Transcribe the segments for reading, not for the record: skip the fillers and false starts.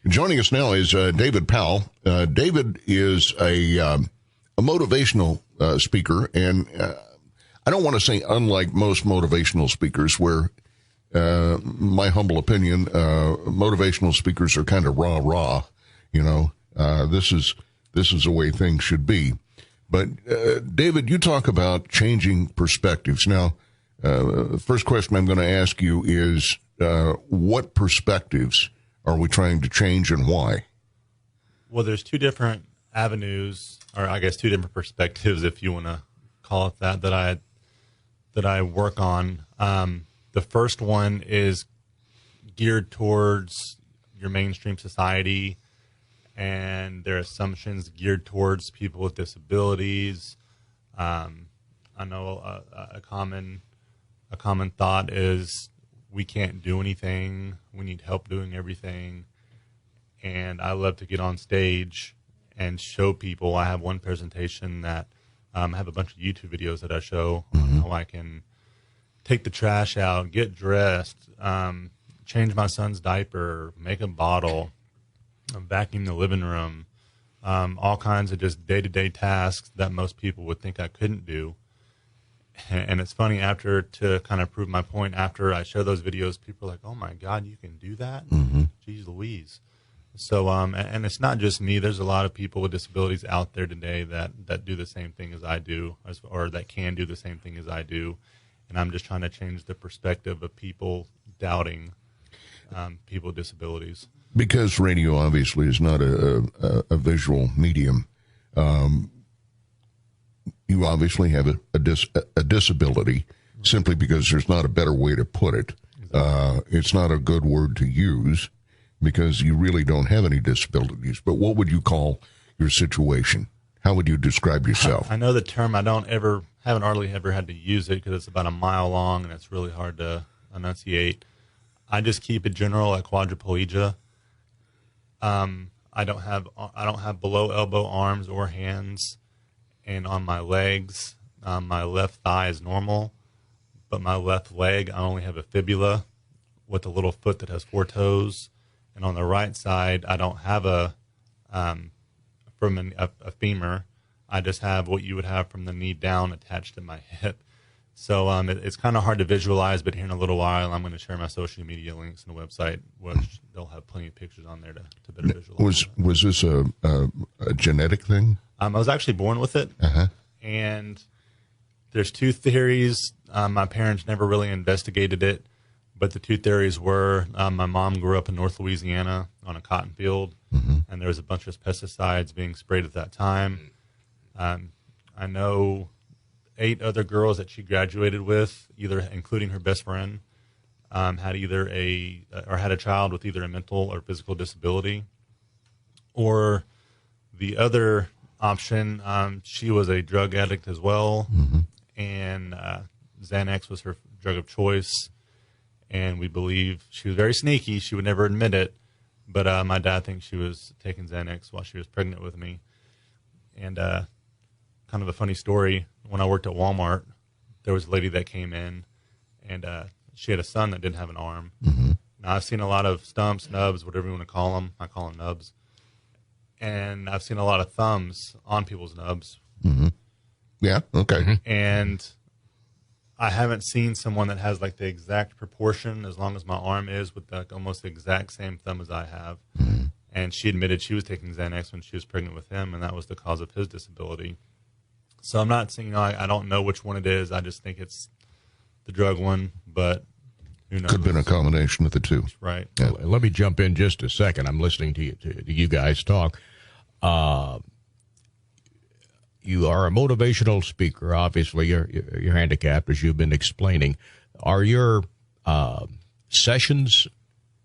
Joining us now is David Powell. David is a motivational speaker, and I don't want to say unlike most motivational speakers where, my humble opinion, motivational speakers are kind of rah-rah. You know, this is the way things should be. But, David, you talk about changing perspectives. Now, the first question I'm going to ask you is, what perspectives are we trying to change and why? Well, there's two different avenues, or I guess two different perspectives, if you want to call it that I work on. The first one is geared towards your mainstream society and their assumptions geared towards people with disabilities. I know a common thought is we can't do anything. We need help doing everything. And I love to get on stage and show people. I have one presentation that I have a bunch of YouTube videos that I show on how I can take the trash out, get dressed, change my son's diaper, make a bottle, vacuum the living room, all kinds of just day-to-day tasks that most people would think I couldn't do. And it's funny, after, to kind of prove my point, after I show those videos, people are like, oh my God, you can do that? Jeez Louise. So, and it's not just me. There's a lot of people with disabilities out there today that do the same thing as I do, or that can do the same thing as I do. And I'm just trying to change the perspective of people doubting people with disabilities. Because radio obviously is not a visual medium, you obviously have a disability simply because there's not a better way to put it. It's not a good word to use because you really don't have any disabilities. But what would you call your situation? How would you describe yourself? I know the term. I haven't hardly ever had to use it because it's about a mile long and it's really hard to enunciate. I just keep it general at quadriplegia. I don't have below elbow arms or hands, and on my legs, my left thigh is normal, but my left leg, I only have a fibula with a little foot that has 4 toes, and on the right side, I don't have a femur. I just have what you would have from the knee down attached to my hip. So it's kind of hard to visualize, but here in a little while, I'm going to share my social media links and the website, which they'll have plenty of pictures on there to better visualize. Was this a genetic thing? I was actually born with it, and there's 2 theories. My parents never really investigated it, but the 2 theories were my mom grew up in North Louisiana on a cotton field, and there was a bunch of pesticides being sprayed at that time. I know 8 other girls that she graduated with, either including her best friend, had a child with either a mental or physical disability, or the other option, she was a drug addict as well, and Xanax was her drug of choice, and we believe she was very sneaky. She would never admit it, but my dad thinks she was taking Xanax while she was pregnant with me. And kind of a funny story, when I worked at Walmart, there was a lady that came in, and she had a son that didn't have an arm. Now, I've seen a lot of stumps, nubs, whatever you want to call them. I call them nubs. And I've seen a lot of thumbs on people's nubs. Yeah, okay. And I haven't seen someone that has like the exact proportion as long as my arm is with like almost the exact same thumb as I have. And she admitted she was taking Xanax when she was pregnant with him, and that was the cause of his disability. So I'm not saying, I don't know which one it is. I just think it's the drug one, but who knows? Could have been a combination of the 2. Right. Yeah. Let me jump in just a second. I'm listening to you guys talk. You are a motivational speaker. Obviously, you're handicapped, as you've been explaining. Are your sessions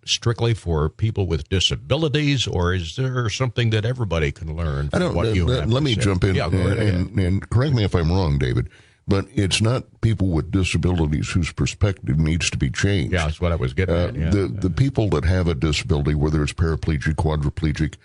strictly for people with disabilities, or is there something that everybody can learn from what you have let me say? jump in and correct me if I'm wrong, David, but it's not people with disabilities whose perspective needs to be changed. Yeah, that's what I was getting at. Yeah. The people that have a disability, whether it's paraplegic, quadriplegic,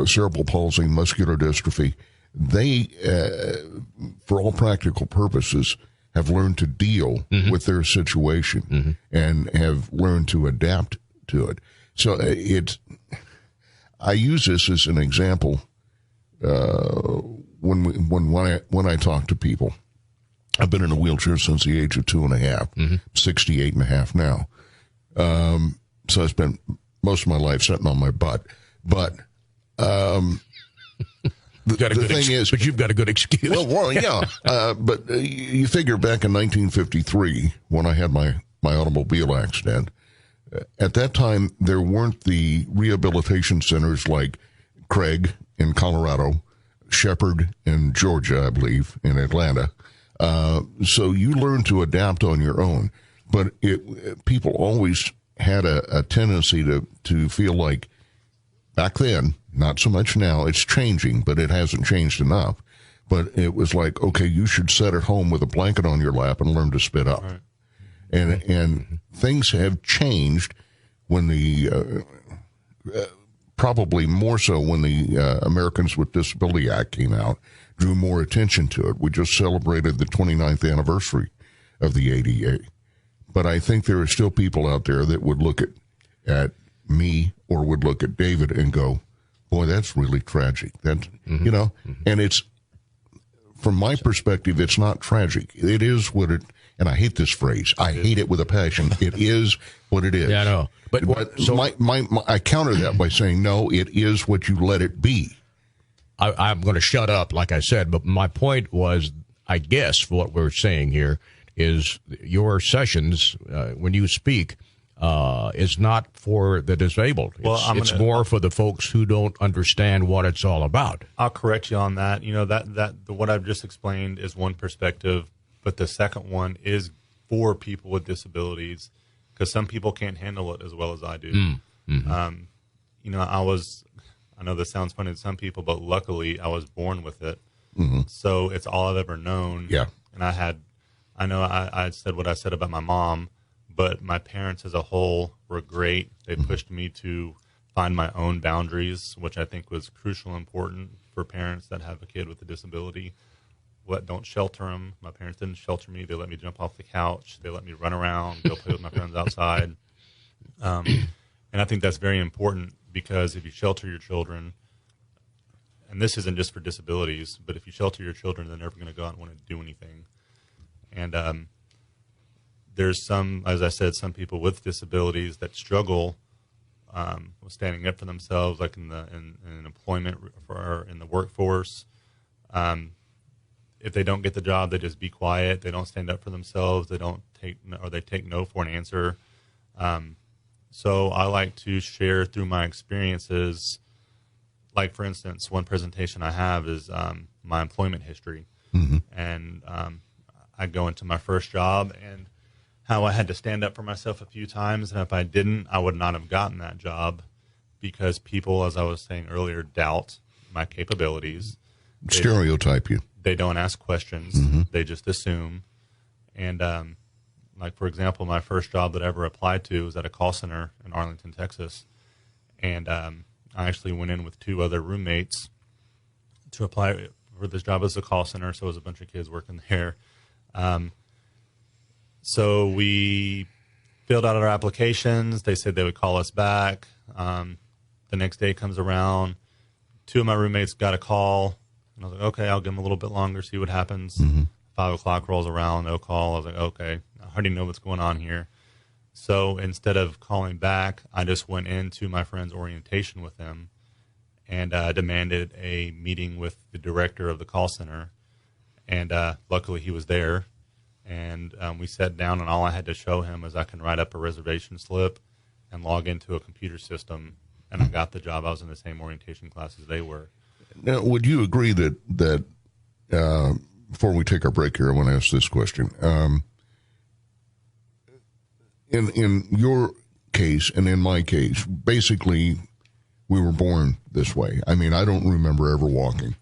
cerebral palsy, muscular dystrophy, they, for all practical purposes, have learned to deal with their situation and have learned to adapt to it. So I use this as an example when I talk to people. I've been in a wheelchair since the age of 2.5, 68 and a half now. So I spent most of my life sitting on my butt. But the thing is, but you've got a good excuse. Well, yeah. But you figure back in 1953 when I had my automobile accident. At that time, there weren't the rehabilitation centers like Craig in Colorado, Shepherd in Georgia, I believe, in Atlanta. So you learn to adapt on your own. But people always had a tendency to feel like back then, not so much now, it's changing, but it hasn't changed enough. But it was like, okay, you should sit at home with a blanket on your lap and learn to spit up. Right. And things have changed when probably more so when the Americans with Disability Act came out, drew more attention to it. We just celebrated the 29th anniversary of the ADA. But I think there are still people out there that would look at me or would look at David and go, boy, that's really tragic. That's, and it's, from my perspective, it's not tragic. It is what it, and I hate this phrase. I hate it with a passion. It is what it is. Yeah, I know. But so I counter that by saying, no, it is what you let it be. I'm going to shut up, like I said, but my point was, I guess what we're saying here is your sessions, when you speak, is not for the disabled. It's more for the folks who don't understand what it's all about. I'll correct you on that. What I've just explained is one perspective, but the second one is for people with disabilities, because some people can't handle it as well as I do. Mm-hmm. I know this sounds funny to some people, but luckily I was born with it. Mm-hmm. So it's all I've ever known. Yeah. And I said what I said about my mom, but my parents as a whole were great. They pushed me to find my own boundaries, which I think was crucial and important for parents that have a kid with a disability. Don't shelter them. My parents didn't shelter me. They let me jump off the couch. They let me run around, go play with my friends outside. And I think that's very important, because if you shelter your children, and this isn't just for disabilities, but if you shelter your children, they're never going to go out and want to do anything. And there's as I said, some people with disabilities that struggle with standing up for themselves, like in employment or in the workforce. If they don't get the job, they just be quiet. They don't stand up for themselves. They take no for an answer. So I like to share through my experiences. Like, for instance, one presentation I have is my employment history. Mm-hmm. And I go into my first job and how I had to stand up for myself a few times. And if I didn't, I would not have gotten that job, because people, as I was saying earlier, doubt my capabilities. Stereotype you. They don't ask questions. Mm-hmm. They just assume. And like, for example, my first job that I ever applied to was at a call center in Arlington, Texas. And I actually went in with 2 other roommates to apply for this job as a call center. So it was a bunch of kids working there. So we filled out our applications. They said they would call us back. The next day comes around. 2 of my roommates got a call. And I was like, okay, I'll give them a little bit longer, see what happens. Mm-hmm. 5 o'clock rolls around, no call. I was like, okay, I already know what's going on here. So instead of calling back, I just went into my friend's orientation with him and demanded a meeting with the director of the call center. And luckily he was there. And we sat down, and all I had to show him is I can write up a reservation slip and log into a computer system. And I got the job. I was in the same orientation class as they were. Now, would you agree that before we take our break here, I want to ask this question. In your case and in my case, basically, we were born this way. I mean, I don't remember ever walking.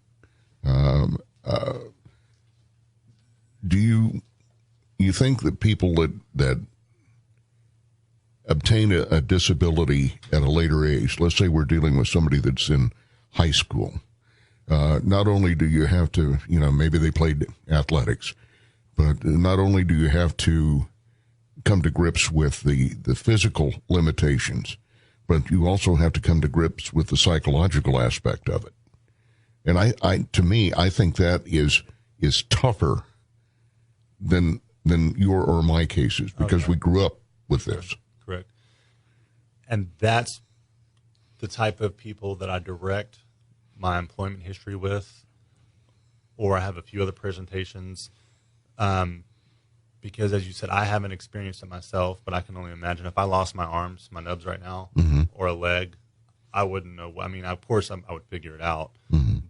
Do you think that people that obtain a disability at a later age, let's say we're dealing with somebody that's in high school, not only do you have to, maybe they played athletics, but not only do you have to come to grips with the physical limitations, but you also have to come to grips with the psychological aspect of it. And to me, I think that is tougher than your or my cases, because we grew up with this. Correct. And that's the type of people that I direct my employment history with, or I have a few other presentations, because as you said, I haven't experienced it myself, but I can only imagine if I lost my arms, my nubs right now, or a leg, I wouldn't know. I mean, of course, I would figure it out,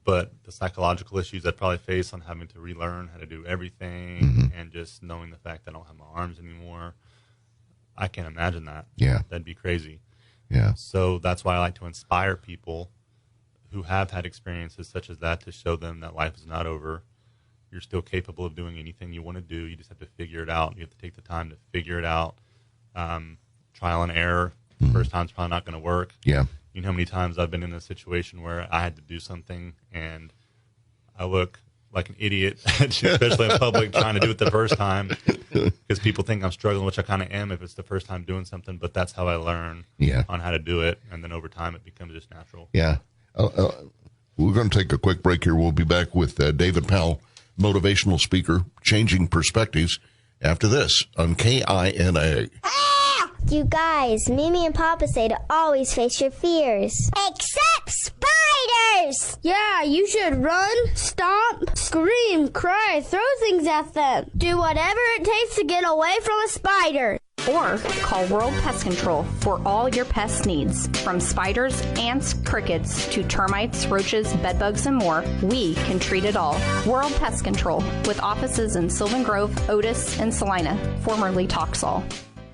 but the psychological issues I'd probably face on having to relearn how to do everything, and just knowing the fact that I don't have my arms anymore, I can't imagine that. Yeah. That'd be crazy. Yeah. So that's why I like to inspire people who have had experiences such as that, to show them that life is not over. You're still capable of doing anything you want to do. You just have to figure it out. You have to take the time to figure it out. Trial and error. The first time's probably not going to work. Yeah. You know how many times I've been in a situation where I had to do something and I look like an idiot, especially in public, trying to do it the first time, because people think I'm struggling, which I kind of am if it's the first time doing something, but that's how I learn on how to do it. And then over time, it becomes just natural. Yeah. We're going to take a quick break here. We'll be back with David Powell, motivational speaker, changing perspectives, after this on KINA. You guys, Mimi and Papa say to always face your fears. Except spiders! Yeah, you should run, stomp, scream, cry, throw things at them. Do whatever it takes to get away from a spider. Or call World Pest Control for all your pest needs. From spiders, ants, crickets, to termites, roaches, bedbugs, and more, we can treat it all. World Pest Control, with offices in Sylvan Grove, Otis, and Salina, formerly Toxol.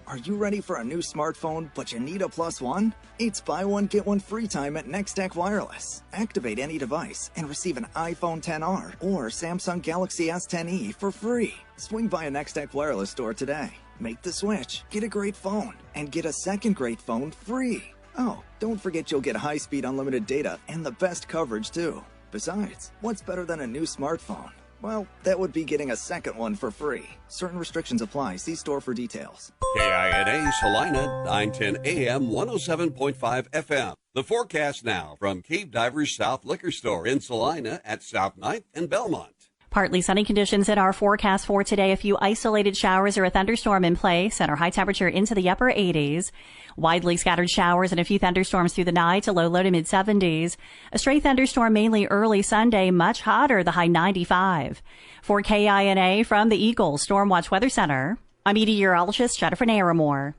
Are you ready for a new smartphone, but you need a plus one? It's buy one, get one free time at Nextech Wireless. Activate any device and receive an iPhone XR or Samsung Galaxy S10e for free. Swing by a Nextech Wireless store today. Make the switch, get a great phone, and get a second great phone free. Oh, don't forget you'll get high-speed unlimited data and the best coverage too. Besides, what's better than a new smartphone? Well, that would be getting a second one for free. Certain restrictions apply. See store for details. KINA Salina, 910 AM, 107.5 FM. The forecast now from Cave Divers South Liquor Store in Salina at South 9th and Belmont. Partly sunny conditions in our forecast for today. A few isolated showers or a thunderstorm in place, and our high temperature into the upper 80s. Widely scattered showers and a few thunderstorms through the night, to low to mid 70s. A stray thunderstorm mainly early Sunday, much hotter, the high 95. For KINA from the Eagle Storm Watch Weather Center, I'm meteorologist Jennifer Naramore.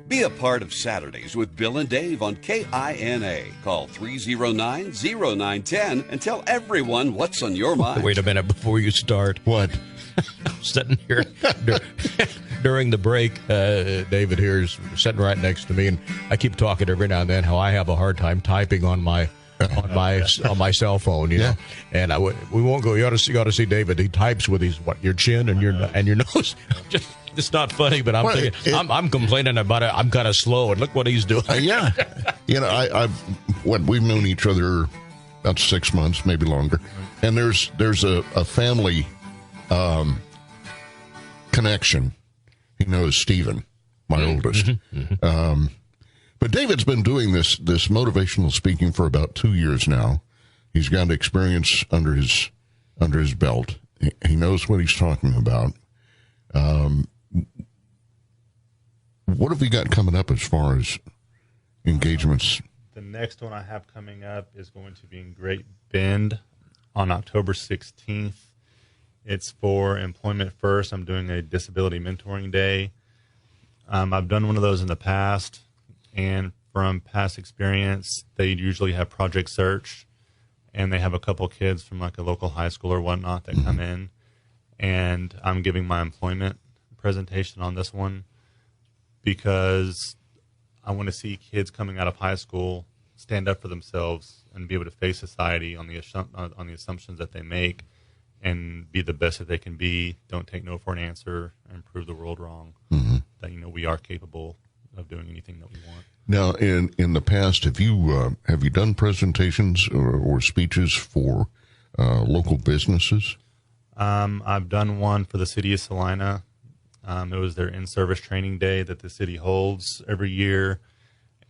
Be a part of Saturdays with Bill and Dave on KINA. Call 309-0910 and tell everyone what's on your mind. Wait a minute before you start. What? I'm sitting here during the break. David here is sitting right next to me, and I keep talking every now and then how I have a hard time typing on my cell phone, you know. And we won't go. You ought to see David. He types with your chin and your nose. Just. It's not funny, but I'm complaining about it. I'm kind of slow, and look what he's doing. Yeah. You know, we've known each other about 6 months, maybe longer. And there's a family connection. He knows Stephen, my oldest. But David's been doing this motivational speaking for about 2 years now. He's got experience under his belt. He knows what he's talking about. What have we got coming up as far as engagements? The next one I have coming up is going to be in Great Bend on October 16th. It's for Employment First. I'm doing a disability mentoring day. I've done one of those in the past, and from past experience, they usually have Project Search, and they have a couple kids from like a local high school or whatnot that come in, and I'm giving my employment presentation on this one because I want to see kids coming out of high school stand up for themselves and be able to face society on the assumptions that they make and be the best that they can be. Don't take no for an answer and prove the world wrong. That we are capable of doing anything that we want. Now, in the past, have you done presentations or speeches for local businesses? I've done one for the city of Salina. It was their in-service training day that the city holds every year.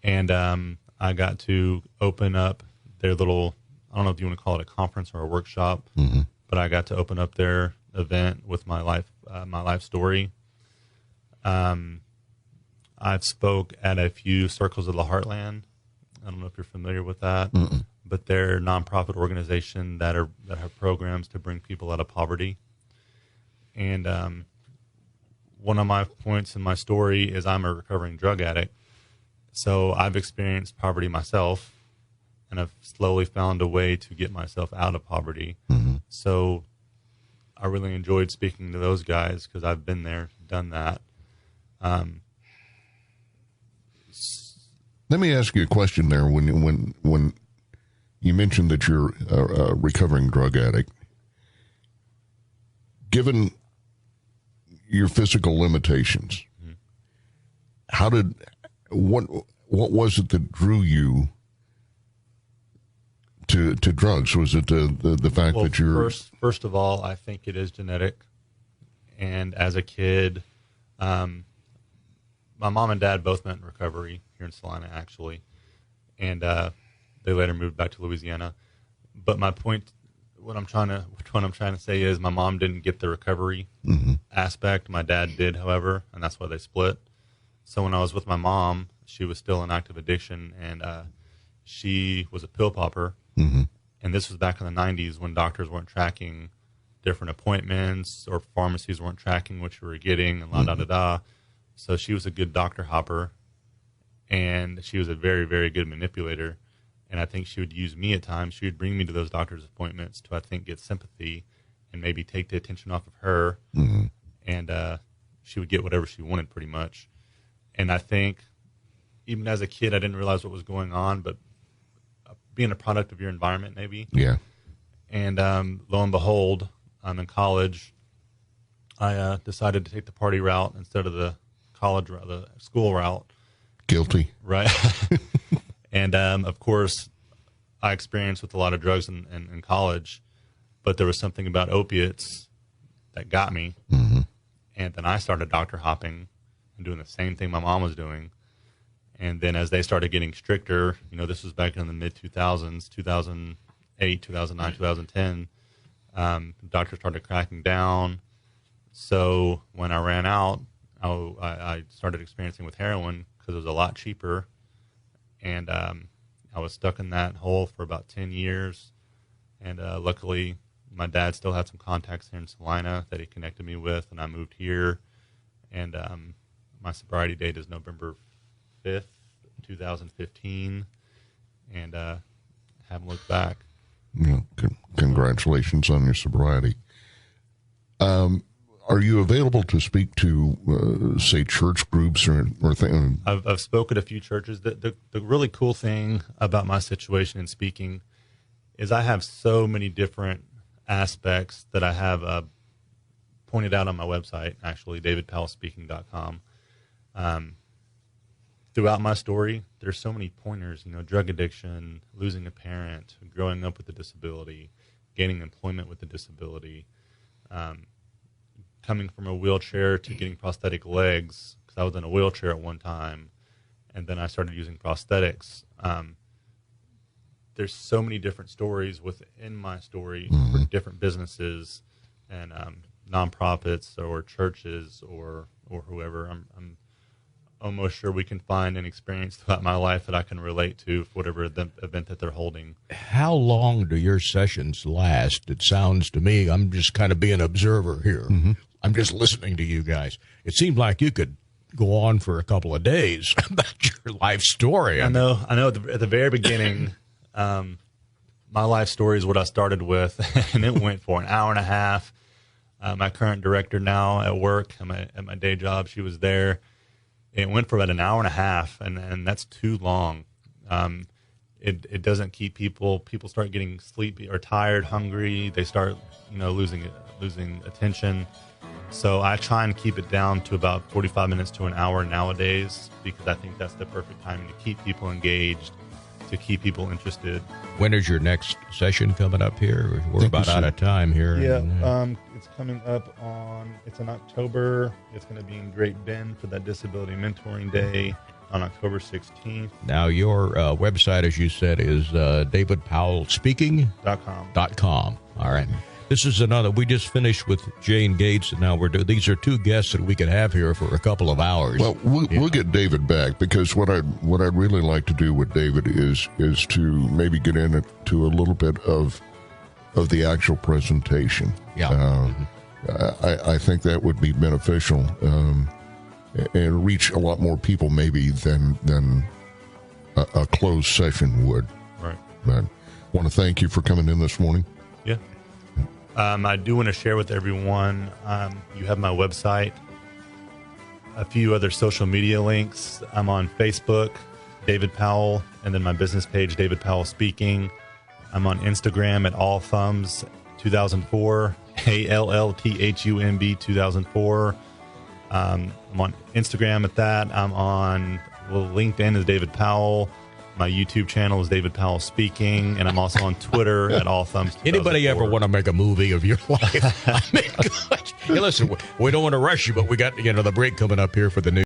And I got to open up their little, I don't know if you want to call it a conference or a workshop, but I got to open up their event with my life story. I've spoke at a few Circles of the Heartland. I don't know if you're familiar with that, but they're a nonprofit organization that have programs to bring people out of poverty. And one of my points in my story is I'm a recovering drug addict. So I've experienced poverty myself, and I've slowly found a way to get myself out of poverty. So I really enjoyed speaking to those guys because I've been there, done that. Let me ask you a question there. When you mentioned that you're a recovering drug addict, given your physical limitations, what was it that drew you to drugs? Was it the fact that you're first of all, I think it is genetic. And as a kid, my mom and dad both met in recovery here in Salina, actually, and they later moved back to Louisiana. But my point, what I'm trying to say is, my mom didn't get the recovery aspect. My dad did, however, and that's why they split. So when I was with my mom, she was still in active addiction, and she was a pill popper. And this was back in the 90s when doctors weren't tracking different appointments, or pharmacies weren't tracking what you were getting, and la-da-da-da. So she was a good doctor hopper, and she was a very, very good manipulator. And I think she would use me at times. She would bring me to those doctor's appointments to, I think, get sympathy and maybe take the attention off of her. And she would get whatever she wanted, pretty much. And I think even as a kid, I didn't realize what was going on, but being a product of your environment, maybe. Yeah. And lo and behold, I'm in college. I decided to take the party route instead of the college route, the school route. Guilty. Right. And, of course, I experienced with a lot of drugs in college, but there was something about opiates that got me. And then I started doctor hopping and doing the same thing my mom was doing. And then as they started getting stricter, this was back in the mid-2000s, 2008, 2009, 2010, doctors started cracking down. So when I ran out, I started experiencing with heroin because it was a lot cheaper. And I was stuck in that hole for about 10 years. And luckily, my dad still had some contacts here in Salina that he connected me with, and I moved here. And my sobriety date is November 5th, 2015, and haven't looked back. Yeah, congratulations on your sobriety. Are you available to speak to, say, church groups or things? I've spoken at a few churches. The really cool thing about my situation in speaking is I have so many different aspects that I have pointed out on my website, actually, davidpowellspeaking.com. Throughout my story, there's so many pointers, drug addiction, losing a parent, growing up with a disability, gaining employment with a disability, coming from a wheelchair to getting prosthetic legs, because I was in a wheelchair at one time, and then I started using prosthetics. There's so many different stories within my story for different businesses and nonprofits or churches or whoever. I'm almost sure we can find an experience throughout my life that I can relate to for whatever event that they're holding. How long do your sessions last? It sounds to me, I'm just kind of being an observer here. I'm just listening to you guys. It seems like you could go on for a couple of days about your life story. I know. At the very beginning, my life story is what I started with, and it went for an hour and a half. My current director now at work, at my day job, she was there. It went for about an hour and a half, and that's too long. It doesn't keep people start getting sleepy or tired, hungry. They start, losing attention. So I try and keep it down to about 45 minutes to an hour nowadays, because I think that's the perfect time to keep people engaged to keep people interested. When is your next session coming up here? We're about out of time here. Yeah, it's coming up it's in October. It's going to be in Great Bend for that Disability Mentoring Day on October 16th. Now, your website, as you said, is davidpowellspeaking.com. All right. This is another. We just finished with Jane Gates, and now these are two guests that we could have here for a couple of hours. Well, we'll get David back, because what I'd really like to do with David is to maybe get into a little bit of the actual presentation. Yeah. I think that would be beneficial and reach a lot more people maybe than a closed session would. Right. But I want to thank you for coming in this morning. Yeah. I do want to share with everyone, you have my website, a few other social media links. I'm on Facebook, David Powell, and then my business page, David Powell Speaking. I'm on Instagram at All Thumbs 2004, ALLTHUMB 2004. I'm on Instagram at that. I'm on LinkedIn as David Powell. My YouTube channel is David Powell Speaking, and I'm also on Twitter at All Thumbs 2004. Anybody ever want to make a movie of your life? I mean, gosh. Hey, listen, we don't want to rush you, but we got the break coming up here for the news.